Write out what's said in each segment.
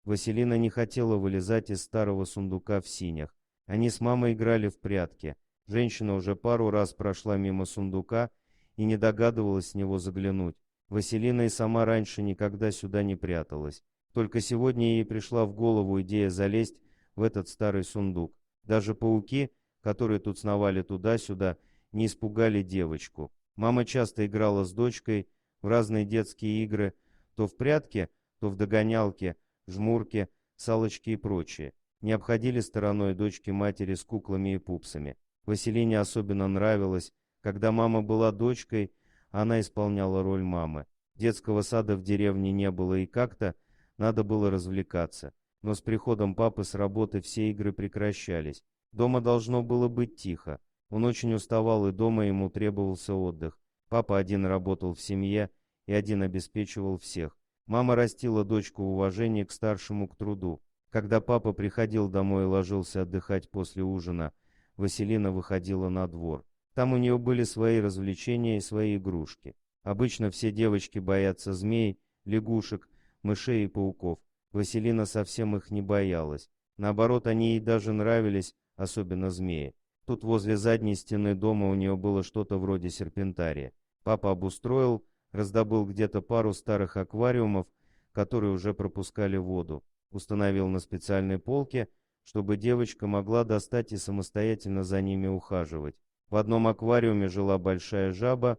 Василина не хотела вылезать из старого сундука в синях. Они с мамой играли в прятки. Женщина уже пару раз прошла мимо сундука и не догадывалась с него заглянуть. Василина и сама раньше никогда сюда не пряталась. Только сегодня ей пришла в голову идея залезть в этот старый сундук. Даже пауки, которые тут сновали туда-сюда, не испугали девочку. Мама часто играла с дочкой в разные детские игры, то в прятки, то в догонялки, жмурки, салочки и прочее. Не обходили стороной дочки матери с куклами и пупсами. Василине особенно нравилось, когда мама была дочкой, она исполняла роль мамы. Детского сада в деревне не было, и как-то надо было развлекаться. Но с приходом папы с работы все игры прекращались. Дома должно было быть тихо. Он очень уставал, и дома ему требовался отдых. Папа один работал в семье и один обеспечивал всех. Мама растила дочку в уважении к старшему, к труду. Когда папа приходил домой и ложился отдыхать после ужина, Василина выходила на двор. Там у нее были свои развлечения и свои игрушки. Обычно все девочки боятся змей, лягушек, мышей и пауков. Василина совсем их не боялась. Наоборот, они ей даже нравились, особенно змеи. Тут возле задней стены дома у нее было что-то вроде серпентария. Папа обустроил, раздобыл где-то пару старых аквариумов, которые уже пропускали воду. Установил на специальной полке, чтобы девочка могла достать и самостоятельно за ними ухаживать. В одном аквариуме жила большая жаба,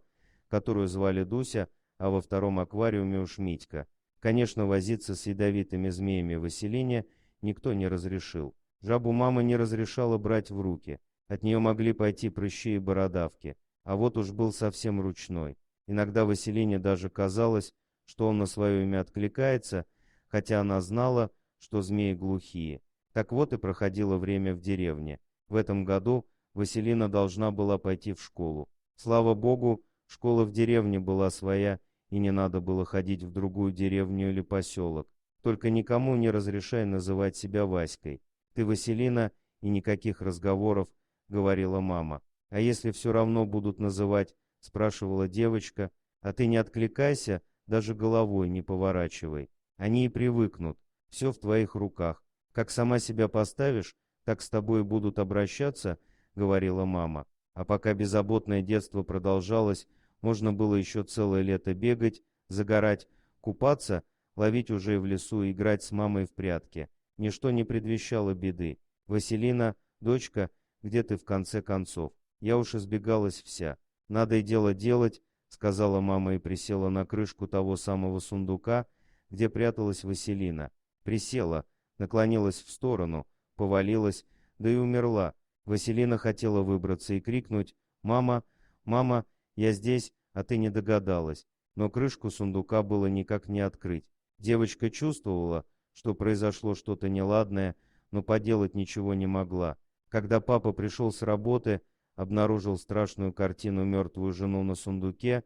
которую звали Дуся, а во втором аквариуме уж Митька. Конечно, возиться с ядовитыми змеями Василине никто не разрешил. Жабу мама не разрешала брать в руки. От нее могли пойти прыщи и бородавки. А вот уж был совсем ручной. Иногда Василине даже казалось, что он на свое имя откликается, хотя она знала, что змеи глухие. Так вот и проходило время в деревне. В этом году Василина должна была пойти в школу. Слава богу, школа в деревне была своя, и не надо было ходить в другую деревню или поселок. Только никому не разрешай называть себя Васькой. Ты Василина, и никаких разговоров, говорила мама. А если все равно будут называть, спрашивала девочка, а ты не откликайся, даже головой не поворачивай. Они и привыкнут, все в твоих руках. Как сама себя поставишь, так с тобой будут обращаться, говорила мама. А пока беззаботное детство продолжалось, можно было еще целое лето бегать, загорать, купаться, ловить уже и в лесу и играть с мамой в прятки. Ничто не предвещало беды. Василина, дочка, где ты в конце концов? Я уж избегалась вся. Надо и дело делать, сказала мама и присела на крышку того самого сундука, где пряталась Василина. Присела, наклонилась в сторону, повалилась, да и умерла. Василина хотела выбраться и крикнуть: «Мама, мама, я здесь, а ты не догадалась». Но крышку сундука было никак не открыть. Девочка чувствовала, что произошло что-то неладное, но поделать ничего не могла. Когда папа пришел с работы, обнаружил страшную картину: мертвую жену на сундуке,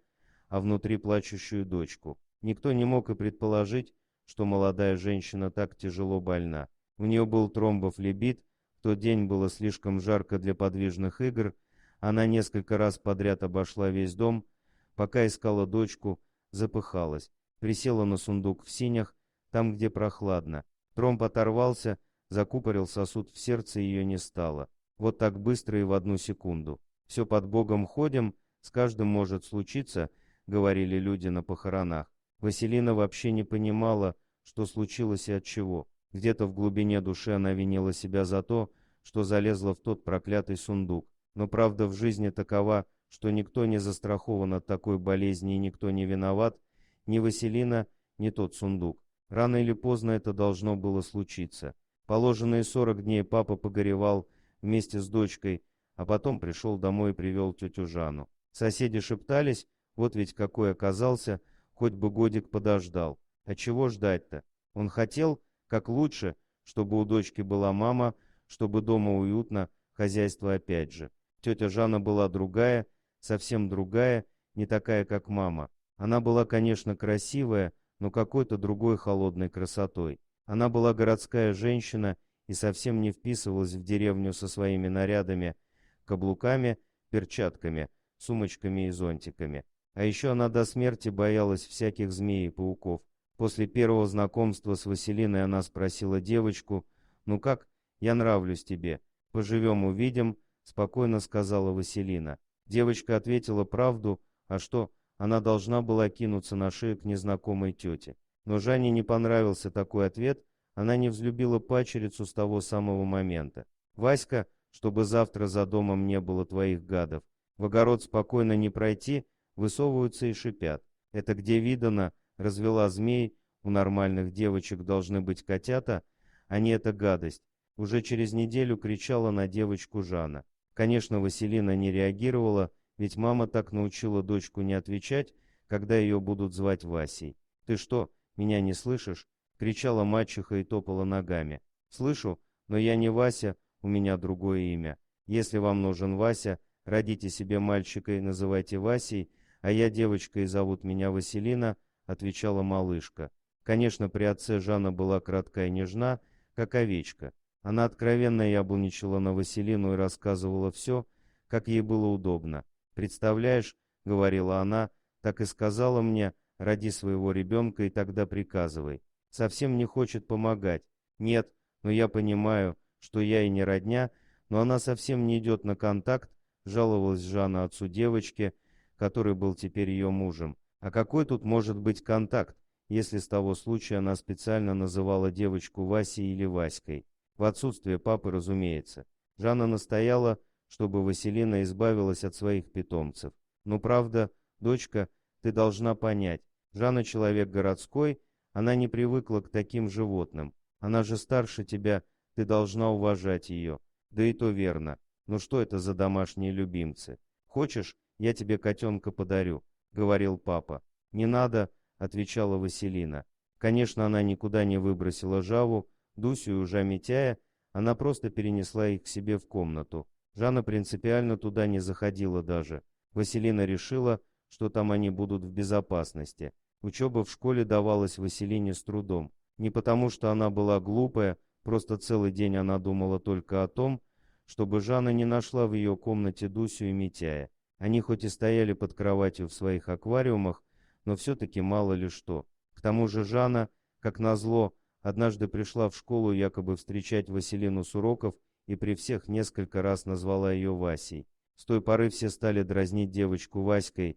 а внутри плачущую дочку. Никто не мог и предположить, что молодая женщина так тяжело больна. У нее был тромбофлебит, в тот день было слишком жарко для подвижных игр, она несколько раз подряд обошла весь дом, пока искала дочку, запыхалась, присела на сундук в синях, там, где прохладно. Тромб оторвался, закупорил сосуд в сердце, ее не стало. Вот так быстро и в одну секунду. Все под Богом ходим, с каждым может случиться, говорили люди на похоронах. Василина вообще не понимала, что случилось и от чего. Где-то в глубине души она винила себя за то, что залезла в тот проклятый сундук. Но правда в жизни такова, что никто не застрахован от такой болезни и никто не виноват, ни Василина, ни тот сундук. Рано или поздно это должно было случиться. Положенные 40 дней папа погоревал вместе с дочкой, а потом пришел домой и привел тетю Жанну. Соседи шептались, вот ведь какой оказался, хоть бы годик подождал. А чего ждать-то? Он хотел, как лучше, чтобы у дочки была мама, чтобы дома уютно, хозяйство опять же. Тетя Жанна была другая, совсем другая, не такая, как мама. Она была, конечно, красивая, но какой-то другой холодной красотой. Она была городская женщина и совсем не вписывалась в деревню со своими нарядами, каблуками, перчатками, сумочками и зонтиками. А еще она до смерти боялась всяких змей и пауков. После первого знакомства с Василиной она спросила девочку: «Ну как, я нравлюсь тебе? Поживем увидим», — спокойно сказала Василина. Девочка ответила правду, а что, она должна была кинуться на шею к незнакомой тете. Но Жанне не понравился такой ответ, она не взлюбила падчерицу с того самого момента. «Васька, чтобы завтра за домом не было твоих гадов, в огород спокойно не пройти, высовываются и шипят. Это где видано, развела змей, у нормальных девочек должны быть котята, а не эта гадость». Уже через неделю кричала на девочку Жанна. Конечно, Василина не реагировала, ведь мама так научила дочку не отвечать, когда ее будут звать Васей. «Ты что, меня не слышишь?» — кричала мачеха и топала ногами. «Слышу, но я не Вася, у меня другое имя. Если вам нужен Вася, родите себе мальчика и называйте Васей, а я девочка и зовут меня Василина», — отвечала малышка. Конечно, при отце Жанна была кратка и нежна, как овечка. Она откровенно яблоничала на Василину и рассказывала все, как ей было удобно. «Представляешь, — говорила она, — так и сказала мне, роди своего ребенка и тогда приказывай. Совсем не хочет помогать. Нет, но я понимаю, что я и не родня, но она совсем не идет на контакт», — жаловалась Жанна отцу девочки, который был теперь ее мужем. А какой тут может быть контакт, если с того случая она специально называла девочку Васей или Васькой? В отсутствие папы, разумеется. Жанна настояла, чтобы Василина избавилась от своих питомцев. «Ну правда, дочка, ты должна понять, Жанна человек городской, она не привыкла к таким животным. Она же старше тебя, ты должна уважать ее». «Да и то верно. Ну что это за домашние любимцы? Хочешь, я тебе котенка подарю?» — говорил папа. «Не надо», — отвечала Василина. Конечно, она никуда не выбросила Жаву, Дусю и ужа Митяя, она просто перенесла их к себе в комнату. Жанна принципиально туда не заходила даже. Василина решила, что там они будут в безопасности. Учеба в школе давалась Василине с трудом. Не потому, что она была глупая, просто целый день она думала только о том, чтобы Жанна не нашла в ее комнате Дусю и Митяя. Они хоть и стояли под кроватью в своих аквариумах, но все-таки мало ли что. К тому же Жанна, как назло, однажды пришла в школу якобы встречать Василину с уроков и при всех несколько раз назвала ее Васей. С той поры все стали дразнить девочку Васькой.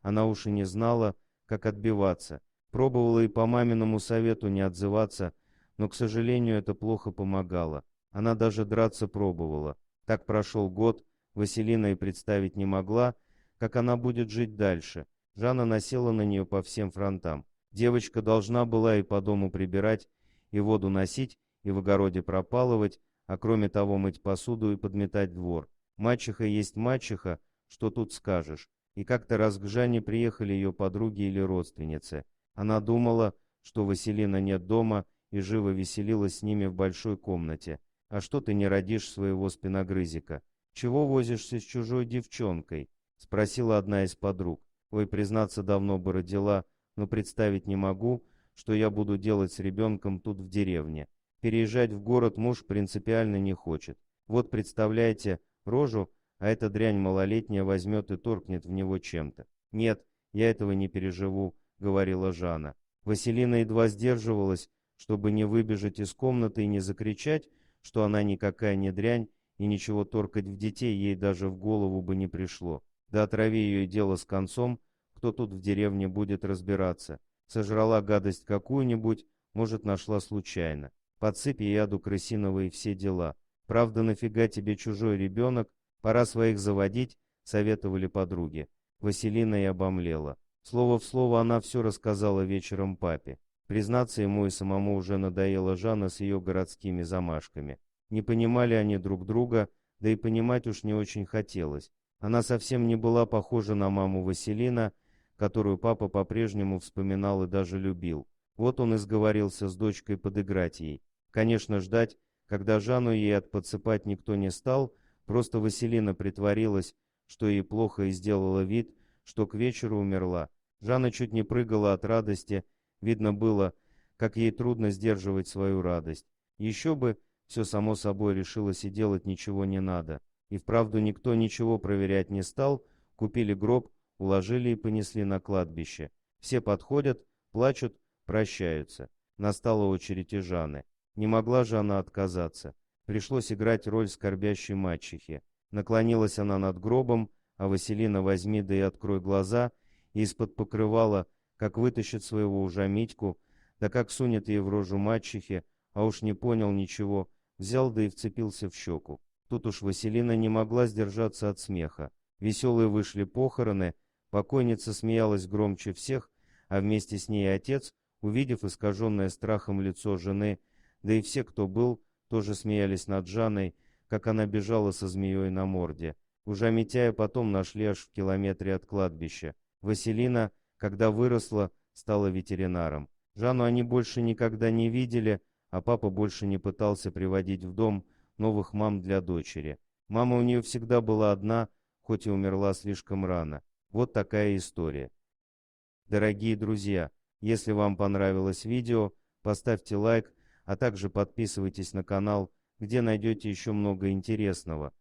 Она уж и не знала, как отбиваться. Пробовала и по маминому совету не отзываться, но, к сожалению, это плохо помогало. Она даже драться пробовала. Так прошел год, Василина и представить не могла, как она будет жить дальше. Жанна насела на нее по всем фронтам. Девочка должна была и по дому прибирать, и воду носить, и в огороде пропалывать, а кроме того мыть посуду и подметать двор. Мачеха есть мачеха, что тут скажешь. И как-то раз к Жанне приехали ее подруги или родственницы. Она думала, что Василина нет дома, и живо веселилась с ними в большой комнате. «А что ты не родишь своего спиногрызика? Чего возишься с чужой девчонкой?» — спросила одна из подруг. «Ой, признаться, давно бы родила, но представить не могу, что я буду делать с ребенком тут в деревне. Переезжать в город муж принципиально не хочет. Вот представляете, рожу, а эта дрянь малолетняя возьмет и торкнет в него чем-то. Нет, я этого не переживу», — говорила Жанна. Василина едва сдерживалась, чтобы не выбежать из комнаты и не закричать, что она никакая не дрянь, и ничего торкать в детей ей даже в голову бы не пришло. Да отрави ее и дело с концом, кто тут в деревне будет разбираться. Сожрала гадость какую-нибудь, может, нашла случайно. Подсыпь яду крысиного и все дела. Правда, нафига тебе чужой ребенок? Пора своих заводить, советовали подруги. Василина и обомлела. Слово в слово она все рассказала вечером папе. Признаться, ему и самому уже надоела Жанна с ее городскими замашками. Не понимали они друг друга, да и понимать уж не очень хотелось. Она совсем не была похожа на маму Василина, которую папа по-прежнему вспоминал и даже любил. Вот он и сговорился с дочкой подыграть ей. Конечно, ждать, когда Жанну ей подсыпать никто не стал, просто Василина притворилась, что ей плохо, и сделала вид, что к вечеру умерла. Жанна чуть не прыгала от радости, видно было, как ей трудно сдерживать свою радость. Еще бы, все само собой решилось и делать ничего не надо. И вправду никто ничего проверять не стал, купили гроб, уложили и понесли на кладбище. Все подходят, плачут, Прощаются. Настала очередь и Жанны. Не могла же она отказаться. Пришлось играть роль скорбящей мачехи. Наклонилась она над гробом, а Василина возьми да и открой глаза, и из-под покрывала, как вытащит своего ужа Митьку, да как сунет ей в рожу мачехи, а уж не понял ничего, взял да и вцепился в щеку. Тут уж Василина не могла сдержаться от смеха. Веселые вышли похороны, покойница смеялась громче всех, а вместе с ней отец, увидев искаженное страхом лицо жены, да и все, кто был, тоже смеялись над Жанной, как она бежала со змеей на морде. Ужа Митяя потом нашли аж в километре от кладбища. Василина, когда выросла, стала ветеринаром. Жанну они больше никогда не видели, а папа больше не пытался приводить в дом новых мам для дочери. Мама у нее всегда была одна, хоть и умерла слишком рано. Вот такая история. Дорогие друзья, если вам понравилось видео, поставьте лайк, а также подписывайтесь на канал, где найдете еще много интересного.